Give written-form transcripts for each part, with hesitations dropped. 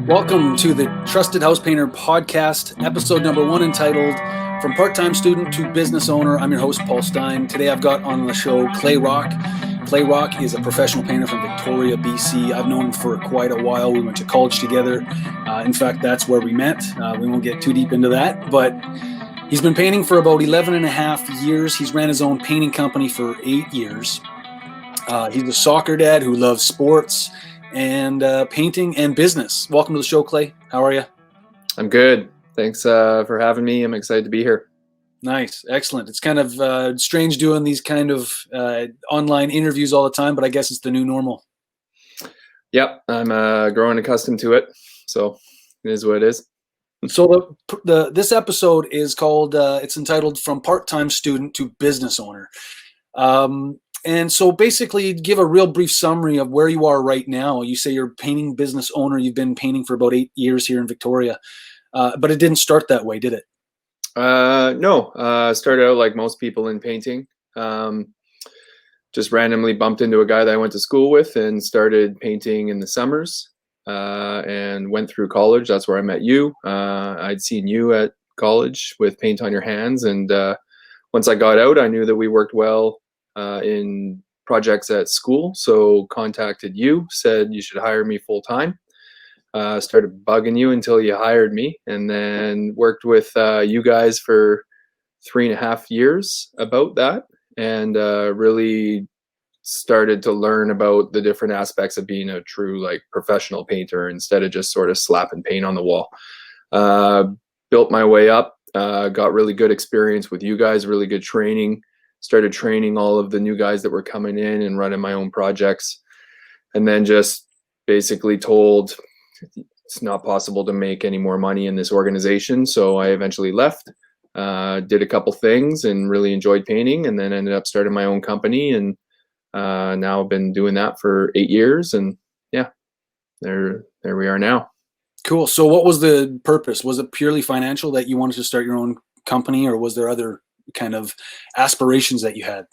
Welcome to the Trusted House Painter podcast, episode number 1, entitled From Part-Time Student to Business Owner. I'm your host, Paul Stein. Today I've got on the show Clay Rock. Clay Rock is a professional painter from Victoria, BC. I've known him for quite a while. We went to college together. In fact, that's where we met. We won't get too deep into that, but he's been painting for about 11 and a half years. He's ran his own painting company for 8 years. He's a soccer dad who loves sports and painting and business. Welcome to the show, Clay. How are you? I'm good. Thanks for having me. I'm excited to be here. Nice. Excellent. It's kind of strange doing these kind of online interviews all the time, but I guess it's the new normal. Yep. I'm growing accustomed to it. So it is what it is. So this episode is called, it's entitled From Part-Time Student to Business Owner. And so basically give a real brief summary of where you are right now. You say you're a painting business owner. You've been painting for about 8 years here in Victoria, but it didn't start that way, did it? No. Started out like most people in painting. Just randomly bumped into a guy that I went to school with and started painting in the summers and went through college. That's where I met you. I'd seen you at college with Paint on Your Hands. And once I got out, I knew that we worked well in projects at school, so contacted you, said you should hire me full time. Started bugging you until you hired me, and then worked with you guys for 3.5 years about that, and really started to learn about the different aspects of being a true like professional painter instead of just sort of slapping paint on the wall. Built my way up, got really good experience with you guys, really good training. Started training all of the new guys that were coming in and running my own projects, and then just basically told it's not possible to make any more money in this organization. So I eventually left, did a couple things and really enjoyed painting, and then ended up starting my own company. And now I've been doing that for 8 years, and yeah, there we are now. Cool. So what was the purpose? Was it purely financial that you wanted to start your own company, or was there other kind of aspirations that you had?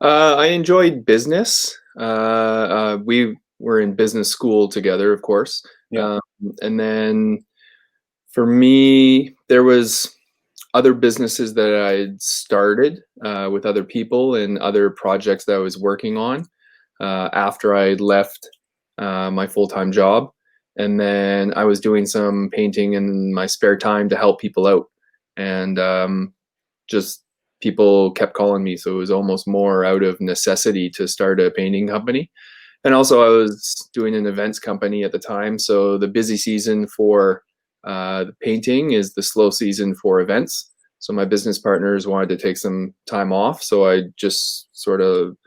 I enjoyed business. We were in business school together, of course. Yeah. And then for me, there was other businesses that I'd started with other people and other projects that I was working on after I left my full-time job. And then I was doing some painting in my spare time to help people out. And just people kept calling me, so it was almost more out of necessity to start a painting company. And also I was doing an events company at the time, so the busy season for the painting is the slow season for events. So my business partners wanted to take some time off, so I just sort of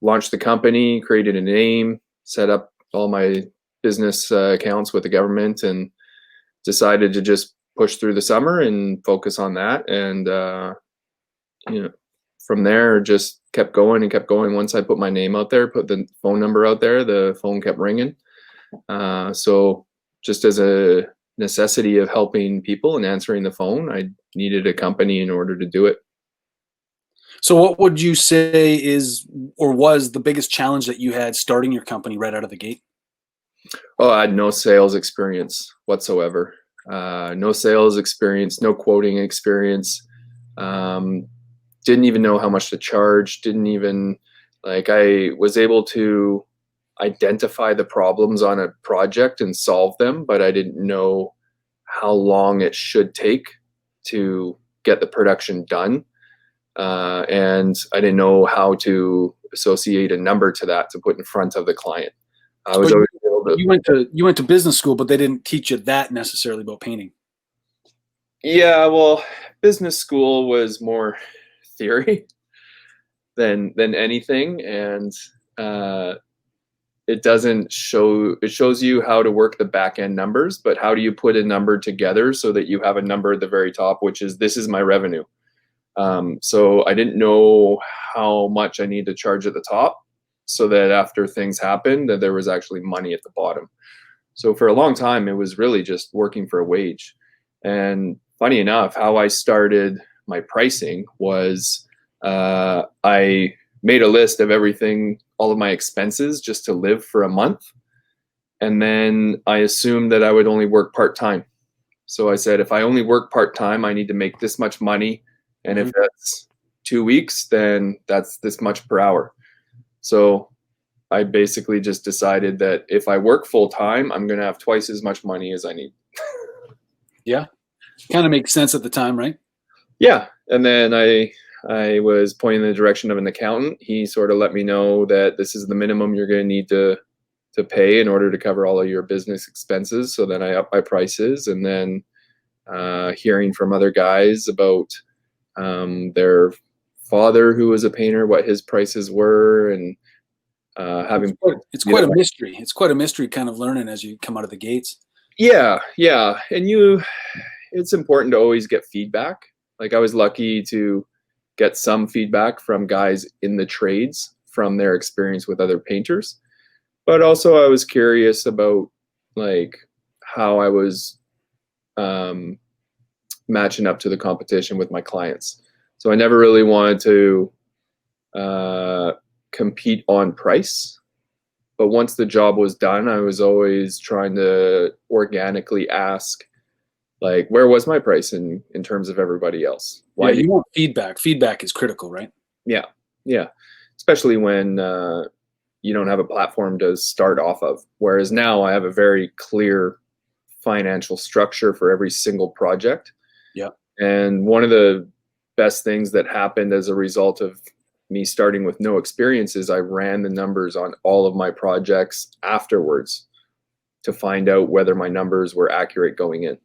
launched the company, created a name, set up all my business accounts with the government, and decided to just push through the summer and focus on that. And from there just kept going and kept going. Once I put my name out there, put the phone number out there, the phone kept ringing. So just as a necessity of helping people and answering the phone, I needed a company in order to do it. So what would you say is or was the biggest challenge that you had starting your company right out of the gate? Oh, I had no sales experience whatsoever. No sales experience, no quoting experience. Didn't even know how much to charge. I was able to identify the problems on a project and solve them, but I didn't know how long it should take to get the production done. And I didn't know how to associate a number to that to put in front of the client. I was always able to. You went to business school, but they didn't teach you that necessarily about painting. Yeah, well, business school was more theory than anything, and it doesn't show, it shows you how to work the back end numbers, but how do you put a number together so that you have a number at the very top, which is, this is my revenue. So I didn't know how much I need to charge at the top so that after things happened, that there was actually money at the bottom. So for a long time, it was really just working for a wage. And funny enough, how I started my pricing was I made a list of everything, all of my expenses just to live for a month. And then I assumed that I would only work part-time. So I said, if I only work part-time, I need to make this much money. And if that's 2 weeks, then that's this much per hour. So I basically just decided that if I work full-time, I'm going to have twice as much money as I need. Yeah. Kind of makes sense at the time, right? Yeah. And then I was pointing in the direction of an accountant. He sort of let me know that this is the minimum you're going to need to pay in order to cover all of your business expenses. So then I upped my prices, and then hearing from other guys about their father who was a painter, what his prices were, and having it's quite a mystery. It's quite a mystery kind of learning as you come out of the gates. Yeah. And it's important to always get feedback. Like, I was lucky to get some feedback from guys in the trades from their experience with other painters. But also I was curious about like how I was matching up to the competition with my clients. So I never really wanted to compete on price. But once the job was done, I was always trying to organically ask, like, where was my price in terms of everybody else? Why you want feedback. Feedback is critical, right? Yeah. Especially when you don't have a platform to start off of. Whereas now I have a very clear financial structure for every single project. Yeah. And one of the best things that happened as a result of me starting with no experience is I ran the numbers on all of my projects afterwards to find out whether my numbers were accurate going in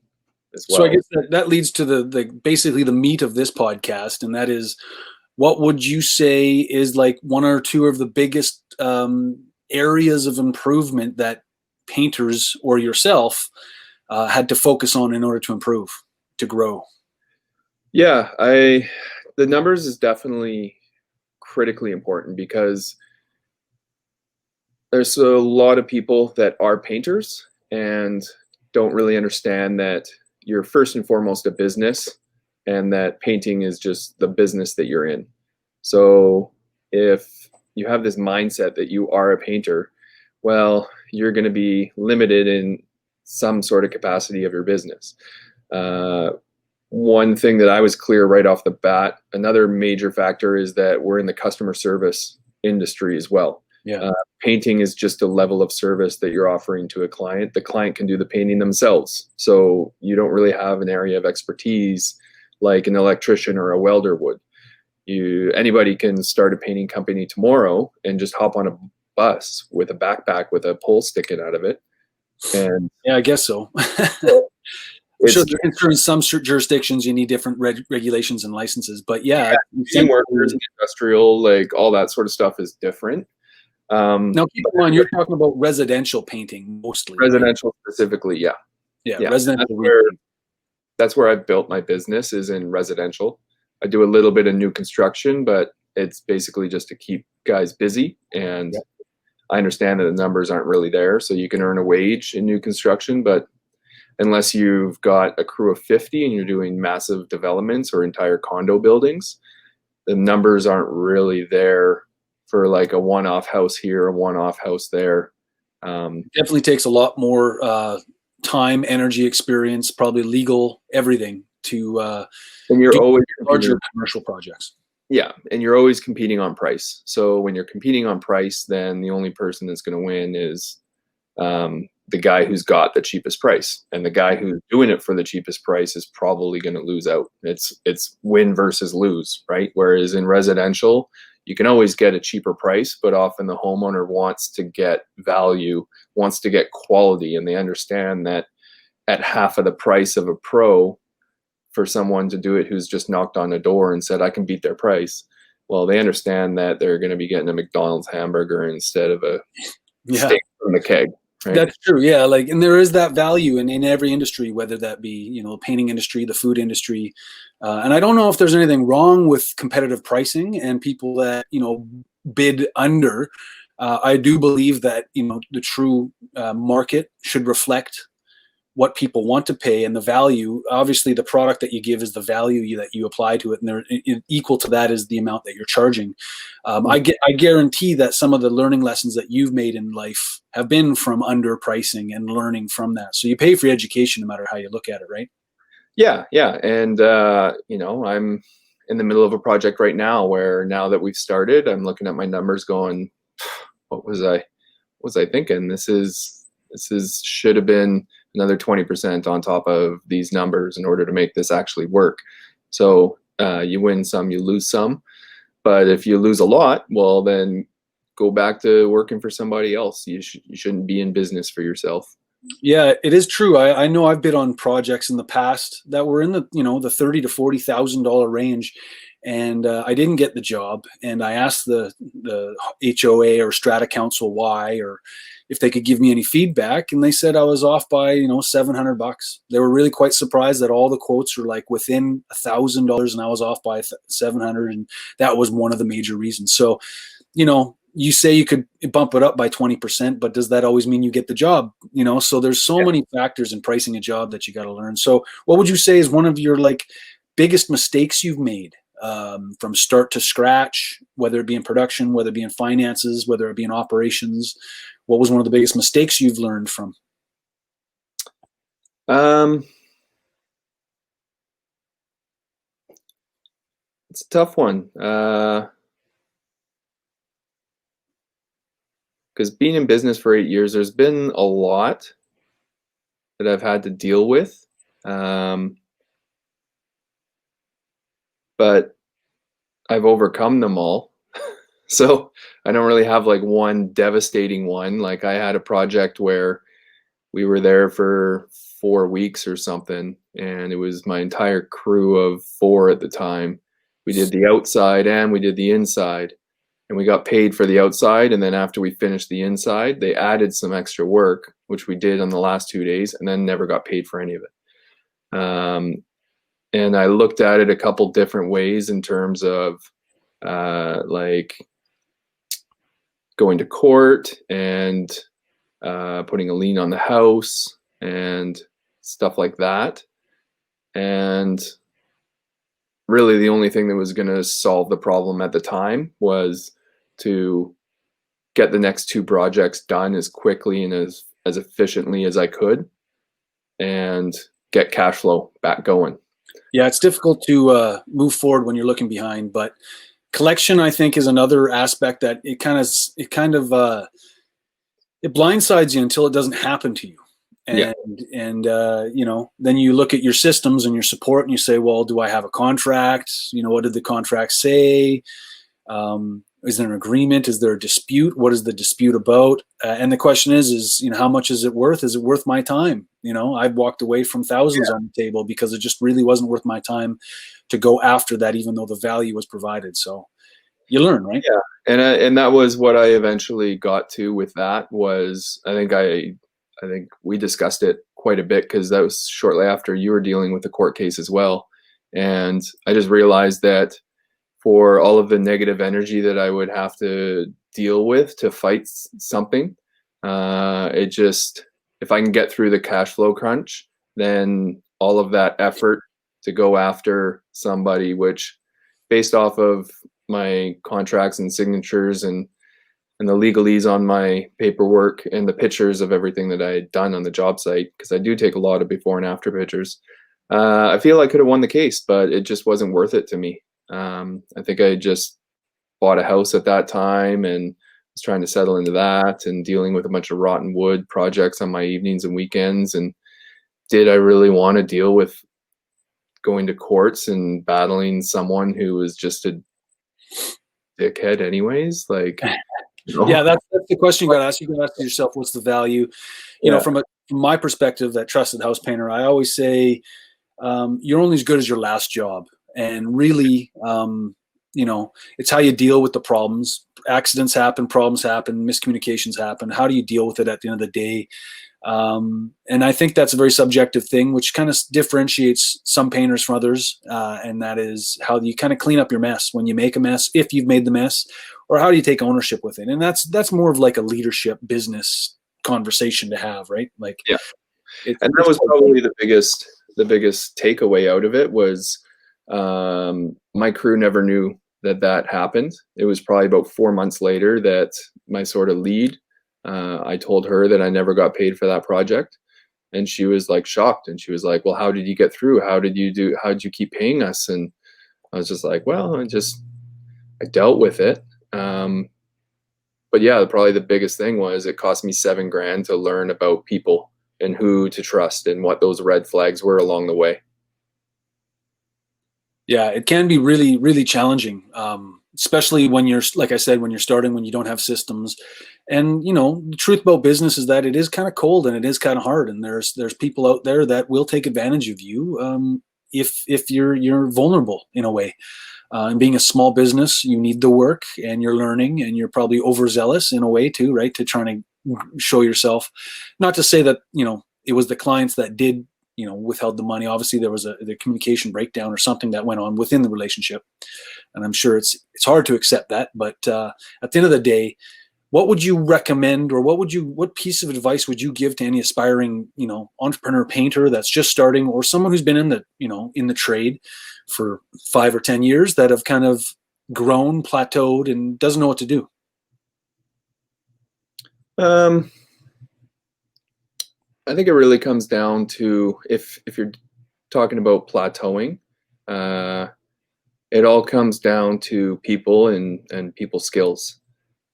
as well. So I guess that leads to the basically the meat of this podcast, and that is, what would you say is like one or two of the biggest areas of improvement that painters or yourself had to focus on in order to improve, to grow? Yeah, the numbers is definitely critically important, because there's a lot of people that are painters and don't really understand that you're first and foremost a business, and that painting is just the business that you're in. So if you have this mindset that you are a painter, well, you're going to be limited in some sort of capacity of your business. One thing that I was clear right off the bat, another major factor is that we're in the customer service industry as well. Yeah. Painting is just a level of service that you're offering to a client. The client can do the painting themselves. So you don't really have an area of expertise like an electrician or a welder would. Anybody can start a painting company tomorrow and just hop on a bus with a backpack with a pole sticking out of it. And yeah, I guess so. Sure, in some jurisdictions you need different regulations and licenses, but yeah, workers and industrial, like all that sort of stuff is different. Now keep in mind, you're talking about residential painting mostly. Residential, right? Specifically, yeah. Residential. That's where I've built my business, is in residential. I do a little bit of new construction, but it's basically just to keep guys busy. And I understand that the numbers aren't really there, so you can earn a wage in new construction, but unless you've got a crew of 50 and you're doing massive developments or entire condo buildings, the numbers aren't really there for like a one-off house here, a one-off house there. Definitely takes a lot more time, energy, experience, probably legal, everything to and you're always larger commercial projects. Yeah, and you're always competing on price. So when you're competing on price, then the only person that's going to win is the guy who's got the cheapest price, and the guy who's doing it for the cheapest price is probably going to lose out. It's win versus lose, right? Whereas in residential, you can always get a cheaper price, but often the homeowner wants to get value, wants to get quality, and they understand that at half of the price of a pro, for someone to do it who's just knocked on a door and said, I can beat their price. Well, they understand that they're going to be getting a McDonald's hamburger instead of a Yeah. staying from the keg. Right? That's true. Yeah. Like, and there is that value in every industry, whether that be, the painting industry, the food industry. And I don't know if there's anything wrong with competitive pricing and people that, bid under. I do believe that, the true market should reflect what people want to pay and the value. Obviously, the product that you give is the value that you apply to it, and equal to that is the amount that you're charging. I guarantee that some of the learning lessons that you've made in life have been from underpricing and learning from that. So you pay for your education no matter how you look at it, right? Yeah, yeah, and I'm in the middle of a project right now where now that we've started, I'm looking at my numbers, going, "What was I thinking? This should have been another 20% on top of these numbers in order to make this actually work." So you win some, you lose some. But if you lose a lot, well, then go back to working for somebody else. You shouldn't be in business for yourself. Yeah, it is true. I know I've bid on projects in the past that were in the the $30,000 to $40,000 range, and I didn't get the job. And I asked the HOA or Strata Council why, or if they could give me any feedback, and they said I was off by $700. They were really quite surprised that all the quotes were like within $1,000, and I was off by 700, and that was one of the major reasons. So, you say you could bump it up by 20%, but does that always mean you get the job? So there's so many factors in pricing a job that you got to learn. So what would you say is one of your biggest mistakes you've made from start to scratch, whether it be in production, whether it be in finances, whether it be in operations? What was one of the biggest mistakes you've learned from? It's a tough one. Because being in business for 8 years, there's been a lot that I've had to deal with. But I've overcome them all. So I don't really have one devastating one. Like I had a project where we were there for 4 weeks or something, and it was my entire crew of 4 at the time. We did the outside and we did the inside. And we got paid for the outside, and then after we finished the inside, they added some extra work, which we did on the last 2 days, and then never got paid for any of it. And I looked at it a couple different ways in terms of going to court and putting a lien on the house and stuff like that. And really the only thing that was going to solve the problem at the time was to get the next 2 projects done as quickly and as efficiently as I could and get cash flow back going. Yeah, it's difficult to move forward when you're looking behind, but collection, I think, is another aspect that it blindsides you until it doesn't happen to you. And then you look at your systems and your support and you say, well, do I have a contract? What did the contract say? Is there an agreement? Is there a dispute? What is the dispute about? And the question is, how much is it worth? Is it worth my time? I've walked away from thousands on the table because it just really wasn't worth my time to go after that, even though the value was provided. So you learn, right? Yeah. And that was what I eventually got to with that was, I think we discussed it quite a bit because that was shortly after you were dealing with the court case as well. And I just realized that for all of the negative energy that I would have to deal with to fight something, if I can get through the cash flow crunch, then all of that effort to go after somebody, which based off of my contracts and signatures and the legalese on my paperwork and the pictures of everything that I had done on the job site, because I do take a lot of before and after pictures, I feel I could have won the case, but it just wasn't worth it to me. I think I just bought a house at that time and was trying to settle into that and dealing with a bunch of rotten wood projects on my evenings and weekends. And did I really want to deal with going to courts and battling someone who was just a dickhead anyways? Yeah, that's the question you got to ask. You got to ask yourself, what's the value? From my perspective, that trusted house painter, I always say you're only as good as your last job. And really, it's how you deal with the problems. accidents happen, problems happen, miscommunications happen. How do you deal with it at the end of the day? And I think that's a very subjective thing, which kind of differentiates some painters from others. And that is how you kind of clean up your mess when you make a mess, if you've made the mess, or how do you take ownership with it? And that's more of like a leadership business conversation to have, right? Like, yeah. And that was probably the biggest takeaway out of it was, my crew never knew that happened. It was probably about 4 months later that my sort of lead, I told her that I never got paid for that project, and she was like shocked, and she was like, well, how did you get through? How did you keep paying us? And I was just like, well, I dealt with it. But yeah, probably the biggest thing was it cost me $7,000 to learn about people and who to trust and what those red flags were along the way. Yeah, it can be really, really challenging, especially when you're, like I said, when you're starting, when you don't have systems. And, the truth about business is that it is kind of cold and it is kind of hard. And there's people out there that will take advantage of you if you're vulnerable in a way. And being a small business, you need the work and you're learning and you're probably overzealous in a way too, right? To trying to show yourself. Not to say that, it was the clients that did withheld the money. Obviously, there was the communication breakdown or something that went on within the relationship, and I'm sure it's hard to accept that. But at the end of the day, what would you recommend, or what piece of advice would you give to any aspiring entrepreneur painter that's just starting, or someone who's been in the trade for 5 or 10 years that have kind of grown, plateaued, and doesn't know what to do? I think it really comes down to if you're talking about plateauing, it all comes down to people and people skills.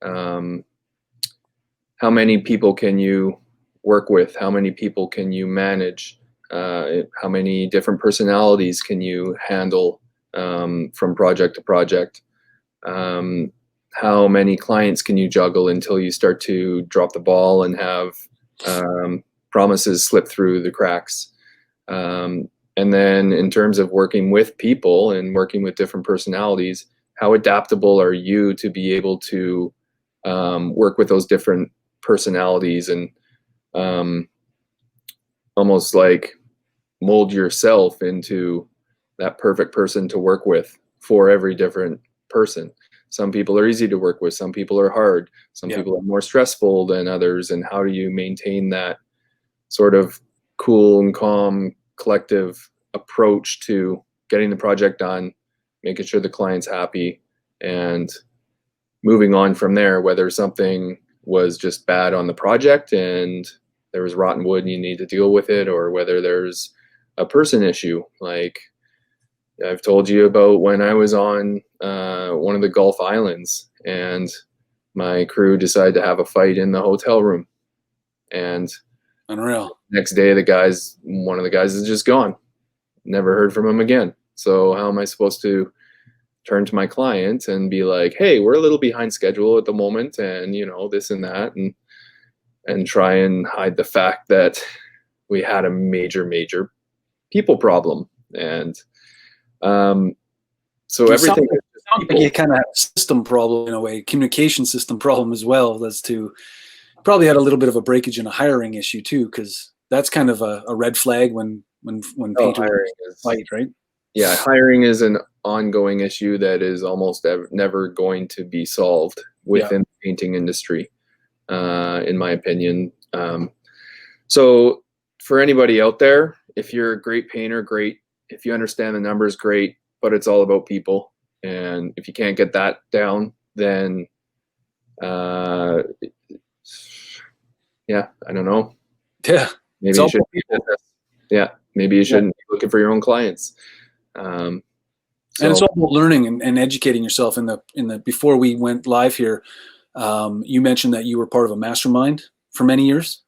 How many people can you work with? How many people can you manage? How many different personalities can you handle from project to project? How many clients can you juggle until you start to drop the ball and have promises slip through the cracks? And then in terms of working with people and working with different personalities, how adaptable are you to be able to work with those different personalities and almost like mold yourself into that perfect person to work with for every different person? Some people are easy to work with, some people are hard, some people are more stressful than others. And how do you maintain that sort of cool and calm collective approach to getting the project done, making sure the client's happy, and moving on from there, whether something was just bad on the project and there was rotten wood and you need to deal with it, or whether there's a person issue. Like I've told you about when I was on one of the Gulf Islands and my crew decided to have a fight in the hotel room, and unreal. Next day, one of the guys is just gone. Never heard from him again. So how am I supposed to turn to my client and be like, hey, we're a little behind schedule at the moment, and this and that, and try and hide the fact that we had a major people problem. And so everything like you kind of have a system problem in a way, communication system problem as well, as to probably had a little bit of a breakage in a hiring issue too, because that's kind of a red flag when painters fight, right? Yeah, hiring is an ongoing issue that is almost never going to be solved within the painting industry, in my opinion. So for anybody out there, if you're a great painter, great. If you understand the numbers, great. But it's all about people. And if you can't get that down, then I don't know. Yeah. Maybe you should be maybe you shouldn't be looking for your own clients. And it's all about learning and educating yourself. In the before we went live here, you mentioned that you were part of a mastermind for many years.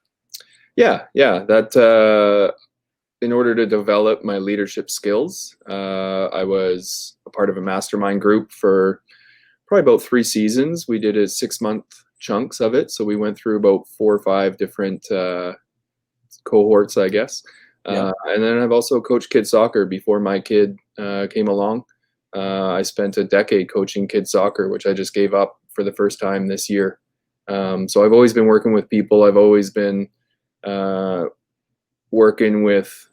Yeah. That in order to develop my leadership skills, I was a part of a mastermind group for probably about 3 seasons. We did 6-month chunks of it, so we went through about 4 or 5 different cohorts, I guess. And then I've also coached kids soccer before my kid came along. I spent a decade coaching kids soccer, which I just gave up for the first time this year. So I've always been working with people. I've always been working with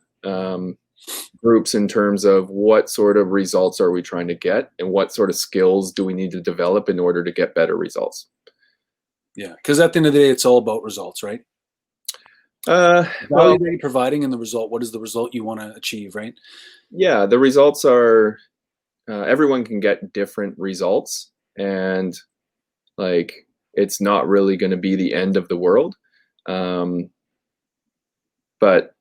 groups in terms of what sort of results are we trying to get and what sort of skills do we need to develop in order to get better results. Yeah, because at the end of the day, it's all about results, right? Well, Value that you're providing and the result. What is the result you want to achieve, right? yeah, the results are everyone can get different results, and like it's not really going to be the end of the world. But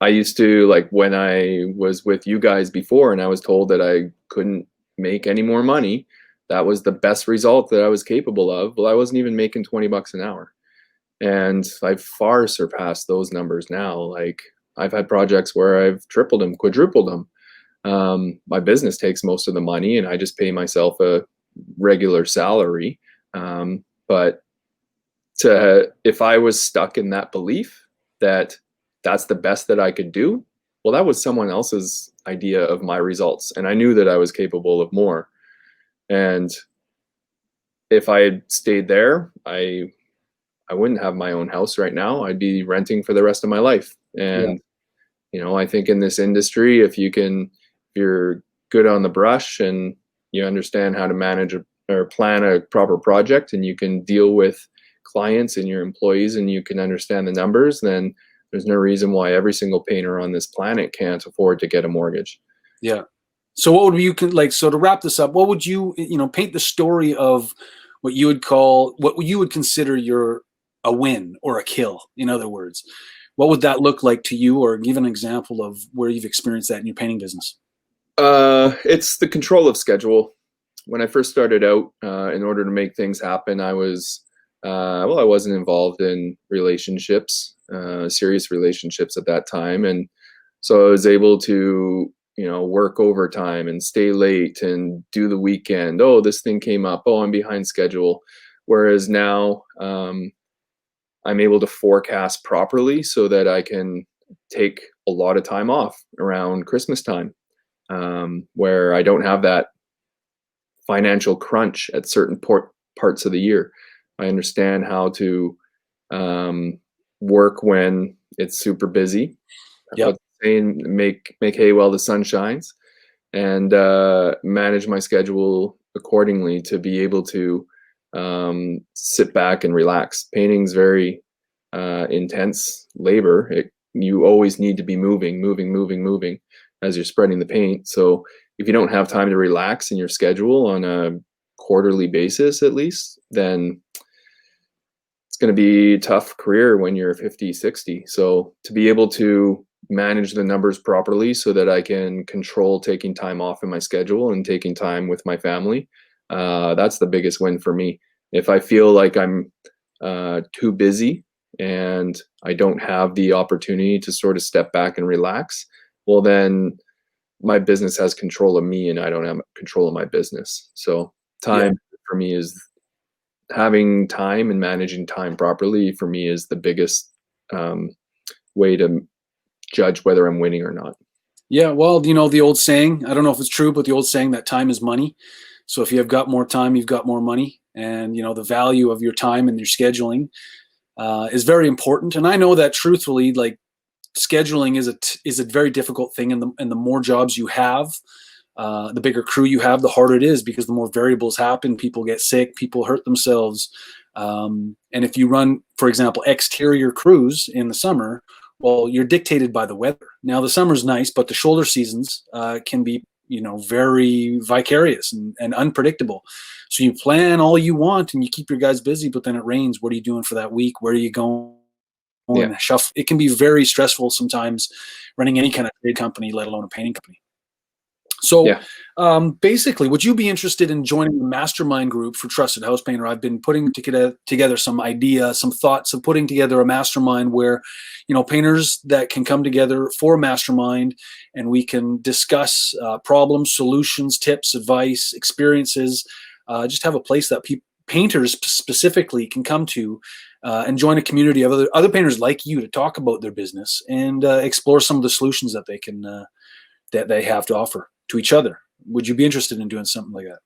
I used to, like, when I was with you guys before and I was told that I couldn't make any more money, that was the best result that I was capable of. Well, I wasn't even making $20 an hour. And I've far surpassed those numbers now. Like, I've had projects where I've tripled them, quadrupled them. My business takes most of the money and I just pay myself a regular salary. But if I was stuck in that belief that that's the best that I could do, well, that was someone else's idea of my results. And I knew that I was capable of more. And if I had stayed there, I wouldn't have my own house right now. I'd be renting for the rest of my life. And, I think in this industry, if you're good on the brush and you understand how to manage or plan a proper project, and you can deal with clients and your employees and you can understand the numbers, then there's no reason why every single painter on this planet can't afford to get a mortgage. Yeah. So what would you so to wrap this up, what would you paint the story of what you would consider a win or a kill? In other words, what would that look like to you, or give an example of where you've experienced that in your painting business? It's the control of schedule. When I first started out, in order to make things happen, I wasn't involved in relationships, serious relationships at that time. And so I was able to, work overtime and stay late and do the weekend. Oh, this thing came up. Oh, I'm behind schedule. Whereas now, I'm able to forecast properly so that I can take a lot of time off around Christmas time, where I don't have that financial crunch at certain parts of the year. I understand how to work when it's super busy. Yep. Saying make hay while the sun shines, and manage my schedule accordingly to be able to sit back and relax. Painting's very intense labor. You always need to be moving as you're spreading the paint. So if you don't have time to relax in your schedule on a quarterly basis, at least, then it's going to be a tough career when you're 50, 60. So to be able to manage the numbers properly so that I can control taking time off in my schedule and taking time with my family, that's the biggest win for me. If I feel like I'm too busy and I don't have the opportunity to sort of step back and relax, well, then my business has control of me and I don't have control of my business. So time for me is having time, and managing time properly for me is the biggest way to judge whether I'm winning or not. Yeah, well, the old saying, I don't know if it's true, but the old saying that time is money. So if you have got more time, you've got more money. And, the value of your time and your scheduling is very important. And I know that truthfully, like, scheduling is a very difficult thing. And the more jobs you have, the bigger crew you have, the harder it is, because the more variables happen, people get sick, people hurt themselves. And if you run, for example, exterior crews in the summer, well, you're dictated by the weather. Now, the summer's nice, but the shoulder seasons can be, very vicarious and unpredictable. So you plan all you want and you keep your guys busy, but then it rains. What are you doing for that week? Where are you going? Yeah. It can be very stressful sometimes running any kind of trade company, let alone a painting company. So basically, would you be interested in joining the mastermind group for Trusted House Painter? I've been putting together some thoughts of putting together a mastermind where, painters that can come together for a mastermind, and we can discuss problems, solutions, tips, advice, experiences, just have a place that painters specifically can come to and join a community of other painters like you to talk about their business and explore some of the solutions that they can that they have to offer to each other. Would you be interested in doing something like that?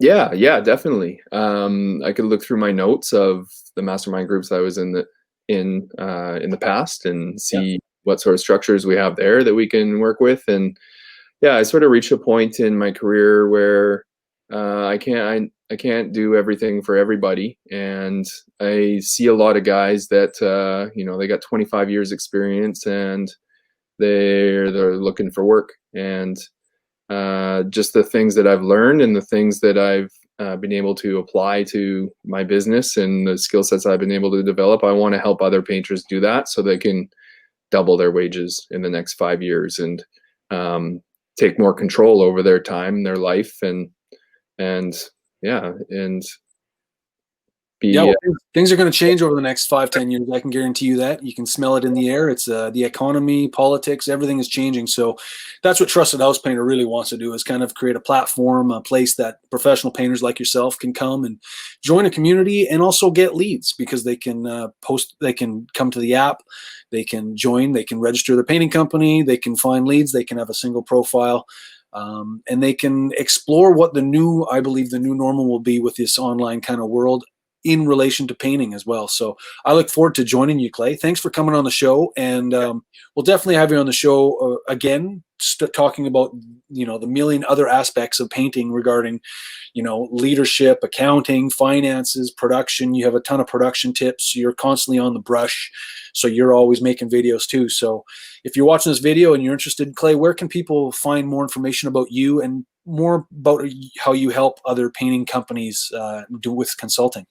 Yeah, definitely. I could look through my notes of the mastermind groups I was in the past and Yeah. see what sort of structures we have there that we can work with. And yeah, I sort of reached a point in my career where I can't do everything for everybody, and I see a lot of guys that they got 25 years experience and they're looking for work, and just the things that I've learned and the things that I've been able to apply to my business and the skill sets I've been able to develop. I want to help other painters do that so they can double their wages in the next 5 years and take more control over their time, their life, and yeah, and Yeah, be well, things are going to change over the next 5-10 years. I can guarantee you that. You can smell it in the air. It's the economy, politics, everything is changing. So that's what Trusted House Painter really wants to do, is kind of create a platform, a place that professional painters like yourself can come and join a community and also get leads, because they can they can come to the app, they can join, they can register their painting company, they can find leads, they can have a single profile. And they can explore what I believe the new normal will be with this online kind of world in relation to painting as well. So I look forward to joining you, Clay. Thanks for coming on the show. And we'll definitely have you on the show again, talking about, the million other aspects of painting regarding, leadership, accounting, finances, production. You have a ton of production tips. You're constantly on the brush, so you're always making videos too. So if you're watching this video and you're interested, Clay, where can people find more information about you and more about how you help other painting companies do with consulting?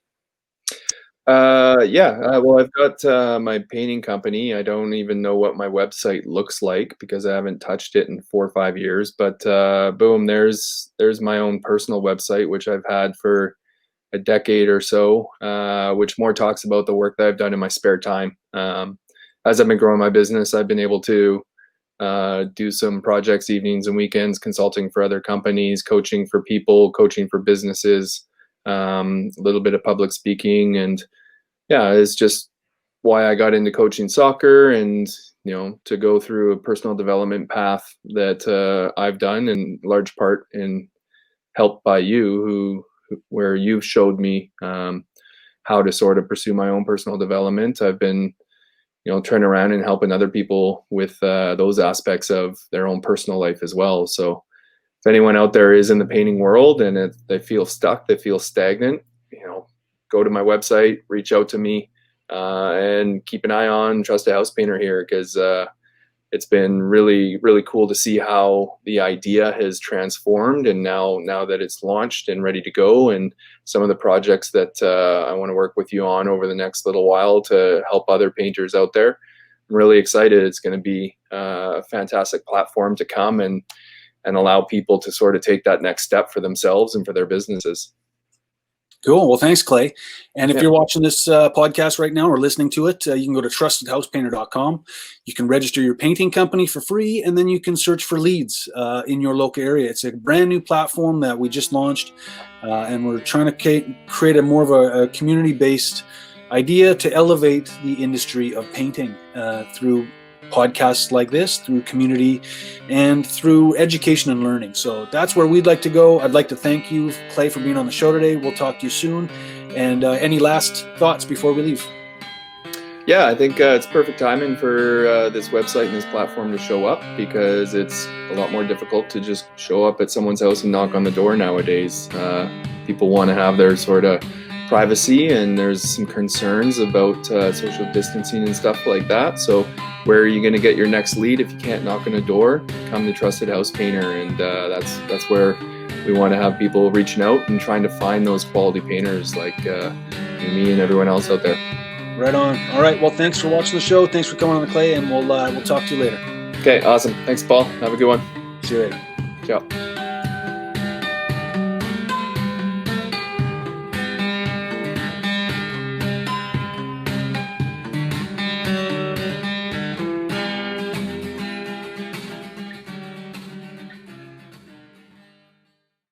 Well, I've got my painting company. I don't even know what my website looks like because I haven't touched it in 4 or 5 years. But boom, there's my own personal website, which I've had for a decade or so, which more talks about the work that I've done in my spare time. As I've been growing my business, I've been able to do some projects, evenings and weekends, consulting for other companies, coaching for people, coaching for businesses, a little bit of public speaking. And yeah, it's just why I got into coaching soccer, and to go through a personal development path that I've done in large part in helped by you, where you've showed me how to sort of pursue my own personal development. I've been turning around and helping other people with those aspects of their own personal life as well. So if anyone out there is in the painting world and they feel stuck, they feel stagnant, go to my website, reach out to me, and keep an eye on Trusted House Painter here, because it's been really, really cool to see how the idea has transformed. And now that it's launched and ready to go, and some of the projects that I want to work with you on over the next little while to help other painters out there, I'm really excited. It's going to be a fantastic platform to come and allow people to sort of take that next step for themselves and for their businesses. Cool. Well, thanks, Clay. And if you're watching this podcast right now or listening to it, you can go to trustedhousepainter.com. You can register your painting company for free, and then you can search for leads in your local area. It's a brand new platform that we just launched, and we're trying to create a more of a community-based idea to elevate the industry of painting through podcasts like this, through community, and through education and learning. So that's where we'd like to go. I'd like to thank you, Clay, for being on the show today. We'll talk to you soon. And any last thoughts before we leave? Yeah, I think it's perfect timing for this website and this platform to show up, because it's a lot more difficult to just show up at someone's house and knock on the door nowadays. People want to have their sort of privacy, and there's some concerns about social distancing and stuff like that. So where are you going to get your next lead if you can't knock on a door? Come to Trusted House Painter, and that's where we want to have people reaching out and trying to find those quality painters like me and everyone else out there. Right on. All right. Well, thanks for watching the show. Thanks for coming on the Clay, and we'll talk to you later. Okay, awesome. Thanks, Paul. Have a good one. See you later. Ciao.